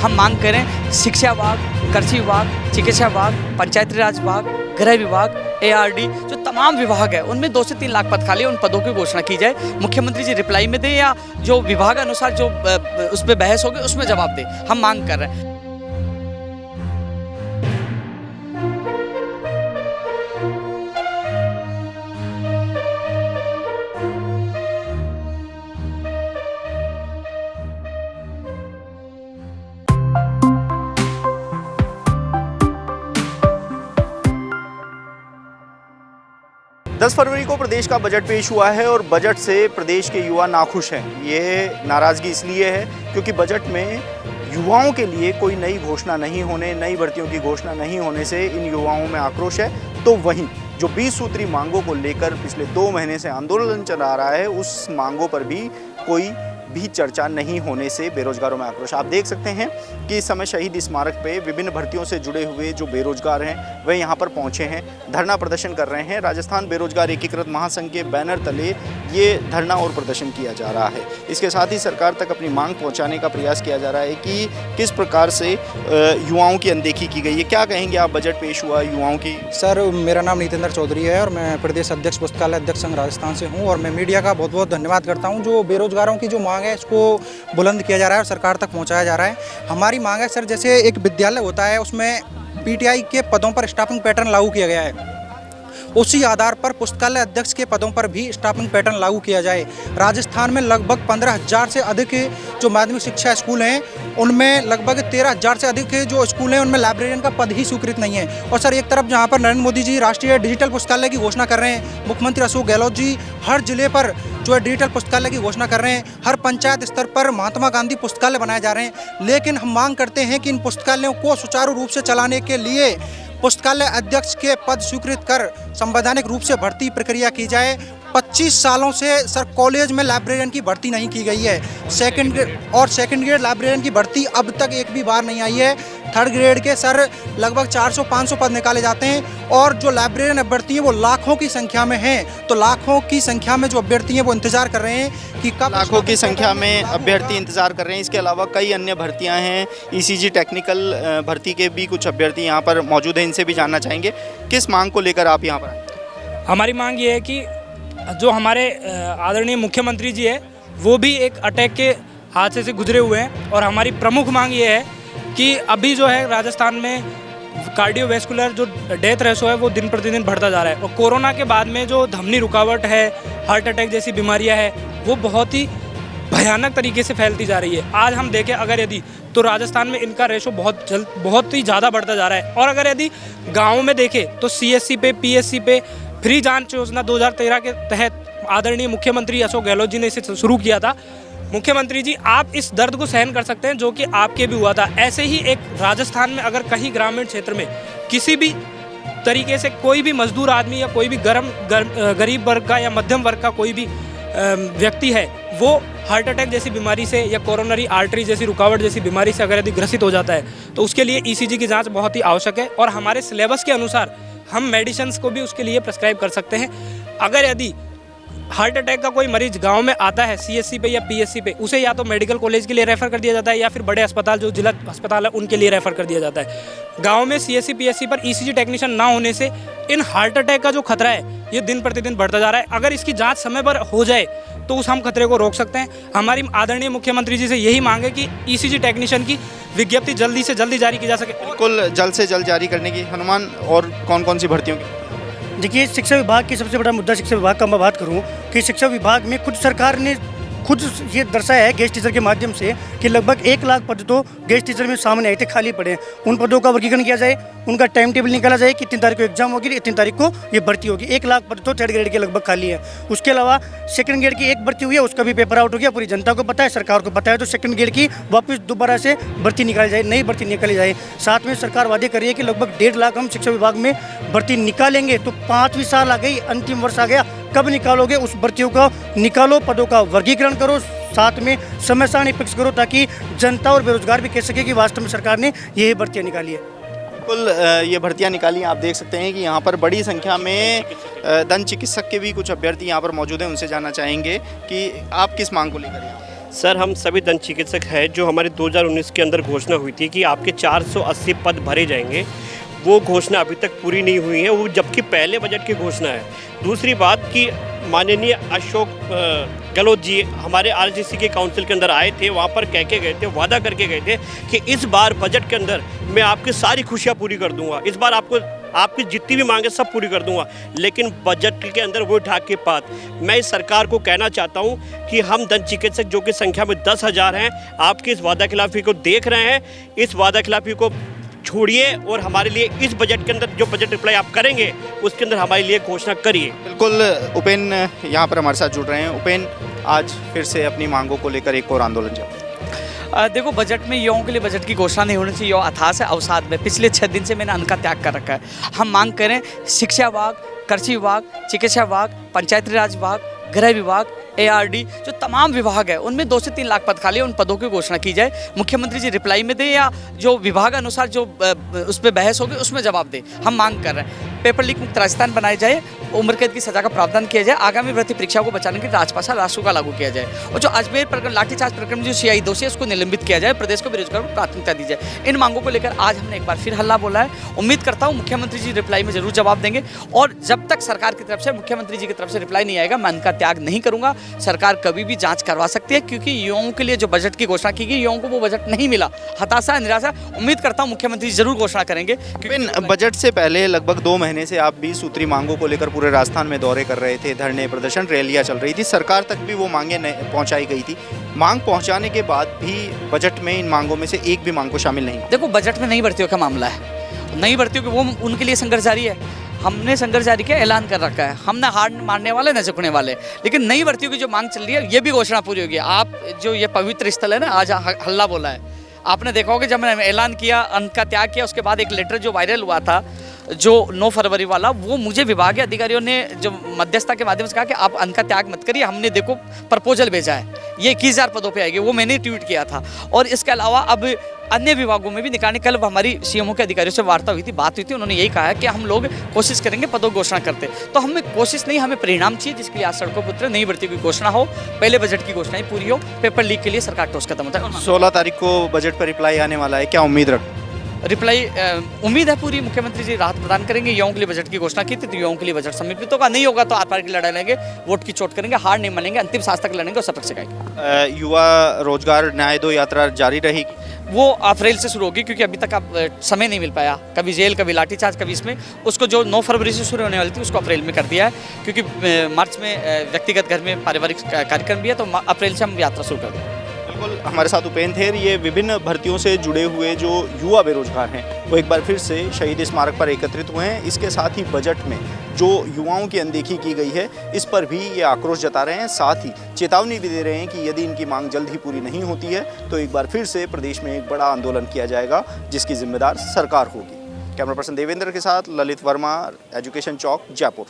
हम मांग करें शिक्षा विभाग, कृषि विभाग, चिकित्सा विभाग, पंचायती राज विभाग, गृह विभाग, ARD जो तमाम विभाग है उनमें 2 से 3 लाख पद खाली है, उन पदों की घोषणा की जाए। मुख्यमंत्री जी रिप्लाई में दें या जो विभाग अनुसार जो उस पर बहस होगी उसमें जवाब दें, हम मांग कर रहे हैं। 10 फरवरी को प्रदेश का बजट पेश हुआ है और बजट से प्रदेश के युवा नाखुश हैं। ये नाराज़गी इसलिए है क्योंकि बजट में युवाओं के लिए कोई नई घोषणा नहीं होने, नई भर्तियों की घोषणा नहीं होने से इन युवाओं में आक्रोश है। तो वहीं जो 20 सूत्री मांगों को लेकर पिछले 2 महीने से आंदोलन चला रहा है, उस मांगों पर भी कोई भी चर्चा नहीं होने से बेरोजगारों में आक्रोश। आप देख सकते हैं कि इस समय शहीद स्मारक पे विभिन्न भर्तियों से जुड़े हुए जो बेरोजगार हैं वे यहाँ पर पहुँचे हैं, धरना प्रदर्शन कर रहे हैं। राजस्थान बेरोजगार एकीकृत महासंघ के बैनर तले ये धरना और प्रदर्शन किया जा रहा है। इसके साथ ही सरकार तक अपनी मांग पहुँचाने का प्रयास किया जा रहा है कि किस प्रकार से युवाओं की अनदेखी की गई है। क्या कहेंगे आप, बजट पेश हुआ युवाओं की? सर, मेरा नाम नितेंद्र चौधरी है और मैं प्रदेश अध्यक्ष पुस्तकालय अध्यक्ष संघ राजस्थान से हूँ और मैं मीडिया का बहुत बहुत धन्यवाद करता हूँ। जो बेरोजगारों की जो मांग है इसको बुलंद किया जा रहा है और सरकार तक पहुंचाया जा रहा है। हमारी मांग है सर, जैसे एक विद्यालय होता है उसमें PTI के पदों पर स्टाफिंग पैटर्न लागू किया गया है, उसी आधार पर पुस्तकालय अध्यक्ष के पदों पर भी स्टाफिंग पैटर्न लागू किया जाए। राजस्थान में लगभग 15,000 से अधिक जो माध्यमिक शिक्षा स्कूल हैं उनमें लगभग 13,000 से अधिक जो स्कूल हैं उनमें लाइब्रेरियन का पद ही स्वीकृत नहीं है। और सर, एक तरफ जहां पर नरेंद्र मोदी जी राष्ट्रीय डिजिटल पुस्तकालय की घोषणा कर रहे हैं, मुख्यमंत्री अशोक गहलोत जी हर जिले पर जो है डिजिटल पुस्तकालय की घोषणा कर रहे हैं, हर पंचायत स्तर पर महात्मा गांधी पुस्तकालय बनाए जा रहे हैं, लेकिन हम मांग करते हैं कि इन पुस्तकालयों को सुचारू रूप से चलाने के लिए पुस्तकालय अध्यक्ष के पद स्वीकृत कर संवैधानिक रूप से भर्ती प्रक्रिया की जाए। 25 सालों से सर कॉलेज में लाइब्रेरियन की भर्ती नहीं की गई है। सेकंड ग्रेड लाइब्रेरियन की भर्ती अब तक एक भी बार नहीं आई है। थर्ड ग्रेड के सर लगभग 400-500 पद निकाले जाते हैं और जो लाइब्रेरियन अभ्यर्थी हैं वो लाखों की संख्या में हैं। तो लाखों की संख्या में जो अभ्यर्थी हैं वो इंतजार कर रहे हैं कि कब लाखों की संख्या में अभ्यर्थी इंतजार कर रहे हैं। इसके अलावा कई अन्य भर्तियां हैं, ECG टेक्निकल भर्ती के भी कुछ अभ्यर्थी यहाँ पर मौजूद हैं, इनसे भी जानना चाहेंगे किस मांग को लेकर आप यहाँ पर आए। हमारी मांग ये है कि जो हमारे आदरणीय मुख्यमंत्री जी है वो भी एक अटैक के हादसे से गुजरे हुए हैं और हमारी प्रमुख मांग ये है कि अभी जो है राजस्थान में कार्डियोवैस्कुलर जो डेथ रेशो है वो दिन प्रतिदिन बढ़ता जा रहा है और कोरोना के बाद में जो धमनी रुकावट है, हार्ट अटैक जैसी बीमारियां है वो बहुत ही भयानक तरीके से फैलती जा रही है। आज हम देखें अगर यदि तो राजस्थान में इनका रेशो बहुत ही ज़्यादा बढ़ता जा रहा है और अगर यदि गाँव में देखें तो CSC पे PSC पे फ्री जांच योजना 2013 के तहत आदरणीय मुख्यमंत्री अशोक गहलोत जी ने इसे शुरू किया था। मुख्यमंत्री जी, आप इस दर्द को सहन कर सकते हैं जो कि आपके भी हुआ था। ऐसे ही एक राजस्थान में अगर कहीं ग्रामीण क्षेत्र में किसी भी तरीके से कोई भी मजदूर आदमी या कोई भी गरीब वर्ग का या मध्यम वर्ग का कोई भी व्यक्ति है वो हार्ट अटैक जैसी बीमारी से या कोरोनरी आर्टरी जैसी रुकावट जैसी बीमारी से अगर यदि ग्रसित हो जाता है तो उसके लिए ECG की जाँच बहुत ही आवश्यक है और हमारे सिलेबस के अनुसार हम मेडिसिन्स को भी उसके लिए प्रेस्क्राइब कर सकते हैं। अगर यदि हार्ट अटैक का कोई मरीज गांव में आता है CSC पे या PSC पे, उसे या तो मेडिकल कॉलेज के लिए रेफ़र कर दिया जाता है या फिर बड़े अस्पताल जो जिला अस्पताल है उनके लिए रेफ़र कर दिया जाता है। गांव में CSC PSC पर ECG टेक्नीशियन ना होने से इन हार्ट अटैक का जो खतरा है ये दिन प्रतिदिन बढ़ता जा रहा है। अगर इसकी जाँच समय पर हो जाए तो उस हम खतरे को रोक सकते हैं। हमारी आदरणीय मुख्यमंत्री जी से यही मांग है कि ECG टेक्नीशियन की विज्ञप्ति जल्दी से जल्दी जारी की जा सके। बिल्कुल, जल्द से जल्द जारी करने की हनुमान। और कौन कौन सी भर्तियों की? देखिए, शिक्षा विभाग की सबसे बड़ा मुद्दा शिक्षा विभाग का मैं बात करूं कि शिक्षा विभाग में खुद सरकार ने खुद ये दर्शाया है गेस्ट टीचर के माध्यम से कि लगभग 1 लाख पद तो गेस्ट टीचर में सामने आए थे, खाली पड़े हैं। उन पदों का वर्गीकरण किया जाए, उनका टाइम टेबल निकाला जाए कि 3 तारीख को एग्जाम होगी, 3 तारीख को ये भर्ती होगी। 1 लाख पद तो थर्ड ग्रेड के लगभग खाली है। उसके अलावा सेकंड ग्रेड की एक भर्ती हुई है, उसका भी पेपर आउट हो गया। पूरी जनता को पता है, सरकार को पता है। तो सेकंड ग्रेड की वापस दोबारा से भर्ती निकाली जाए, नई भर्ती निकाली जाए। साथ में सरकार वादे कर रही है कि लगभग 1.5 लाख हम शिक्षा विभाग में भर्ती निकालेंगे। तो 5वीं साल आ गई, अंतिम वर्ष आ गया, कब निकालोगे? उस भर्तियों का निकालो, पदों का वर्गीकरण करो, साथ में समय सारणी फिक्स करो ताकि जनता और बेरोजगार भी कह सके कि वास्तव में सरकार ने यही भर्तियाँ निकाली है। बिल्कुल, ये भर्तियां निकाली। आप देख सकते हैं कि यहाँ पर बड़ी संख्या में दंत चिकित्सक के भी कुछ अभ्यर्थी यहाँ पर मौजूद हैं, उनसे जानना चाहेंगे कि आप किस मांग को लेकर यहाँ? सर, हम सभी दंत चिकित्सक हैं जो हमारे 2019 के अंदर घोषणा हुई थी कि आपके 480 पद भरे जाएंगे, वो घोषणा अभी तक पूरी नहीं हुई है, वो जबकि पहले बजट की घोषणा है। दूसरी बात कि माननीय अशोक गहलोत जी हमारे आरजीसी के काउंसिल के अंदर आए थे, वहाँ पर कह के गए थे, वादा करके गए थे कि इस बार बजट के अंदर मैं आपकी सारी खुशियाँ पूरी कर दूँगा, इस बार आपकी जितनी भी मांगे सब पूरी कर दूंगा। लेकिन बजट के अंदर वो ढाक के पात। मैं इस सरकार को कहना चाहता हूं कि हम दंत चिकित्सक जो कि संख्या में 10,000 हैं, आपकी इस वादा खिलाफी को देख रहे हैं, इस वादा खिलाफी को छोड़िए और हमारे लिए इस बजट के अंदर जो बजट रिप्लाई आप करेंगे उसके अंदर हमारे लिए घोषणा करिए। बिल्कुल, उपेन यहाँ पर हमारे साथ जुड़ रहे हैं। उपेन, आज फिर से अपनी मांगों को लेकर एक और आंदोलन चल रहा है। देखो, बजट में युवाओं के लिए बजट की घोषणा नहीं होनी चाहिए। युवा अथाह है अवसाद में। पिछले 6 दिन से मैंने अन्न का त्याग कर रखा है। हम मांग करें शिक्षा विभाग, कृषि विभाग, चिकित्सा विभाग, पंचायती राज विभाग, गृह विभाग, ARD, जो तमाम विभाग है उनमें 2 से 3 लाख पद खाली है, उन पदों की घोषणा की जाए। मुख्यमंत्री जी रिप्लाई में दे या जो विभाग अनुसार जो उस पर बहस होगी उसमें जवाब दे। हम मांग कर रहे हैं पेपर लीक मुक्त राजस्थान बनाया जाए, उम्र कैद की सजा का प्रावधान किया जाए, आगामी भर्ती परीक्षा को बचाने के लिए राजपाषा राष्ट्र का लागू किया जाए, और जो अजमेर प्रकरण लाठीचार्ज प्रकरण जो CI दोषी है उसको निलंबित किया जाए, प्रदेश को बेरोजगारों को प्राथमिकता दी जाए। इन मांगों को लेकर आज हमने एक बार फिर हल्ला बोला है। उम्मीद करता हूँ मुख्यमंत्री जी रिप्लाई में जरूर जवाब देंगे, और जब तक सरकार की तरफ से, मुख्यमंत्री जी की तरफ से रिप्लाई नहीं आएगा, मैं उनका त्याग नहीं करूँगा। सरकार कभी भी जांच करवा सकती है, क्योंकि युवाओं के लिए जो बजट की घोषणा की गई, युवाओं को वो बजट नहीं मिला। हताशा, निराशा। उम्मीद करता हूँ मुख्यमंत्री जरूर घोषणा करेंगे। बजट से पहले लगभग 2 महीने से आप 20 सूत्री मांगों को लेकर पूरे राजस्थान में दौरे कर रहे थे, धरने, प्रदर्शन, रैलियां चल रही थी, सरकार तक भी वो मांगे पहुंचाई गई थी। मांग पहुंचाने के बाद भी बजट में इन मांगों में से एक भी मांग को शामिल नहीं। देखो, बजट में नई भर्तियों का मामला है। नई भर्तियों की वो उनके लिए संघर्ष जारी है। हमने संघर्ष जारी किया, ऐलान कर रखा है। हम ना हार मारने वाले न झुकने वाले। लेकिन नई भर्तियों की जो मांग चल रही है, ये भी घोषणा पूरी होगी। आप जो ये पवित्र स्थल है ना, आज हल्ला बोला है, आपने देखा होगा जब मैंने ऐलान किया, अन्न का त्याग किया, उसके बाद एक लेटर जो वायरल हुआ था जो 9 फरवरी वाला, वो मुझे विभागीय अधिकारियों ने जो मध्यस्थता के माध्यम से कहा कि आप अन्न का त्याग मत करिए, हमने देखो प्रपोजल भेजा है, ये 21,000 पदों पे आएगी, वो मैंने ट्वीट किया था। और इसके अलावा अब अन्य विभागों में भी निकालने। कल हमारी CMO के अधिकारियों से वार्ता हुई थी, बात हुई थी, उन्होंने यही कहा है कि हम लोग कोशिश करेंगे पदों की घोषणा करते। तो हमें कोशिश नहीं, हमें परिणाम चाहिए, जिसके लिए आज सड़कों पर उतरे। नई भर्ती की घोषणा हो, पहले बजट की घोषणा ही पूरी हो, पेपर लीक के लिए सरकार ठोस कदम उठाए। 16 तारीख को बजट पर रिप्लाई आने वाला है, क्या उम्मीद रख? रिप्लाई उम्मीद है पूरी, मुख्यमंत्री जी राहत प्रदान करेंगे। युवाओं के लिए बजट की घोषणा की थी, तो युवाओं के लिए बजट समीपित होगा। नहीं होगा तो आर पार की लड़ाई लेंगे, वोट की चोट करेंगे, हार नहीं मानेंगे, अंतिम सांस तक लड़ेंगे और सबक सिखाएंगे। युवा रोजगार न्याय दो यात्रा जारी रहेगी? वो अप्रैल से शुरू होगी, क्योंकि अभी तक अब समय नहीं मिल पाया, कभी जेल, कभी लाठीचार्ज, कभी इसमें। उसको जो 9 फरवरी से शुरू होने वाली थी उसको अप्रैल में कर दिया है, क्योंकि मार्च में व्यक्तिगत घर में पारिवारिक कार्यक्रम भी है, तो अप्रैल से हम यात्रा शुरू कर देंगे। बिल्कुल, हमारे साथ उपेन थे। ये विभिन्न भर्तियों से जुड़े हुए जो युवा बेरोजगार हैं वो एक बार फिर से शहीद स्मारक पर एकत्रित हुए हैं। इसके साथ ही बजट में जो युवाओं की अनदेखी की गई है, इस पर भी ये आक्रोश जता रहे हैं। साथ ही चेतावनी भी दे रहे हैं कि यदि इनकी मांग जल्द ही पूरी नहीं होती है तो एक बार फिर से प्रदेश में एक बड़ा आंदोलन किया जाएगा, जिसकी जिम्मेदार सरकार होगी। कैमरा पर्सन देवेंद्र के साथ ललित वर्मा, एजुकेशन चौक, जयपुर।